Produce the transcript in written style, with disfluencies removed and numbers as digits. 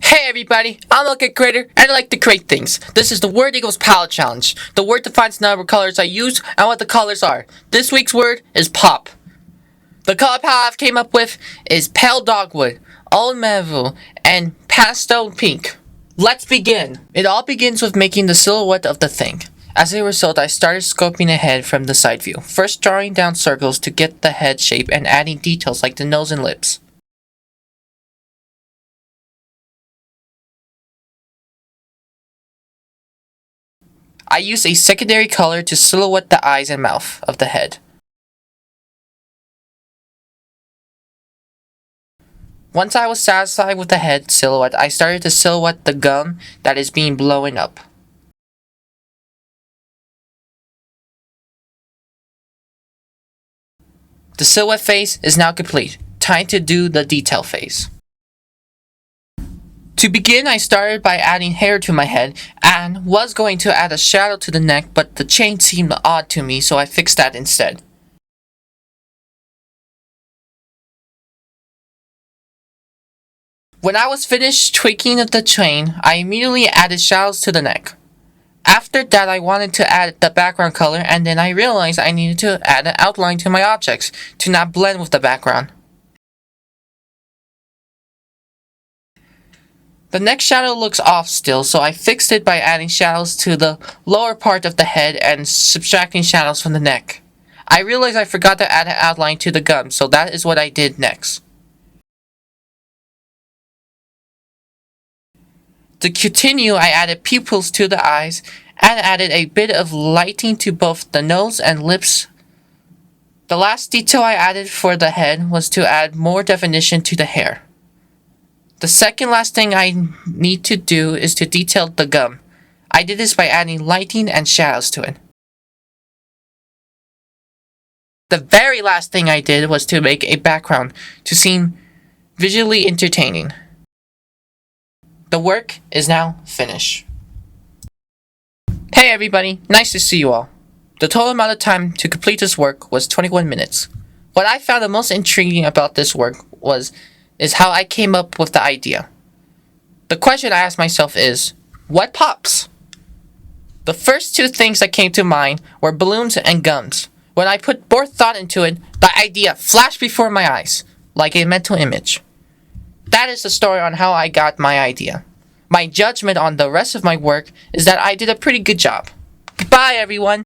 Hey everybody, I'm a good creator and I like to create things. This is the word equals palette challenge. The word defines the number of colors I use and what the colors are. This week's word is pop. The color palette I've came up with is pale dogwood, old mauve, and pastel pink. Let's begin. It all begins with making the silhouette of the thing. As a result, I started scoping the head from the side view, first drawing down circles to get the head shape and adding details like the nose and lips. I used a secondary color to silhouette the eyes and mouth of the head. Once I was satisfied with the head silhouette, I started to silhouette the gum that is being blown up. The silhouette phase is now complete. Time to do the detail phase. To begin, I started by adding hair to my head and was going to add a shadow to the neck, but the chain seemed odd to me, so I fixed that instead. When I was finished tweaking the chain, I immediately added shadows to the neck. After that, I wanted to add the background color, and then I realized I needed to add an outline to my objects to not blend with the background. The neck shadow looks off still, so I fixed it by adding shadows to the lower part of the head and subtracting shadows from the neck. I realized I forgot to add an outline to the gum, so that is what I did next. To continue, I added pupils to the eyes and added a bit of lighting to both the nose and lips. The last detail I added for the head was to add more definition to the hair. The second last thing I need to do is to detail the gum. I did this by adding lighting and shadows to it. The very last thing I did was to make a background to seem visually entertaining. The work is now finished. Hey everybody, nice to see you all. The total amount of time to complete this work was 21 minutes. What I found the most intriguing about this work is how I came up with the idea. The question I asked myself is, what pops? The first two things that came to mind were balloons and gums. When I put more thought into it, the idea flashed before my eyes, like a mental image. That is the story on how I got my idea. My judgment on the rest of my work is that I did a pretty good job. Goodbye everyone!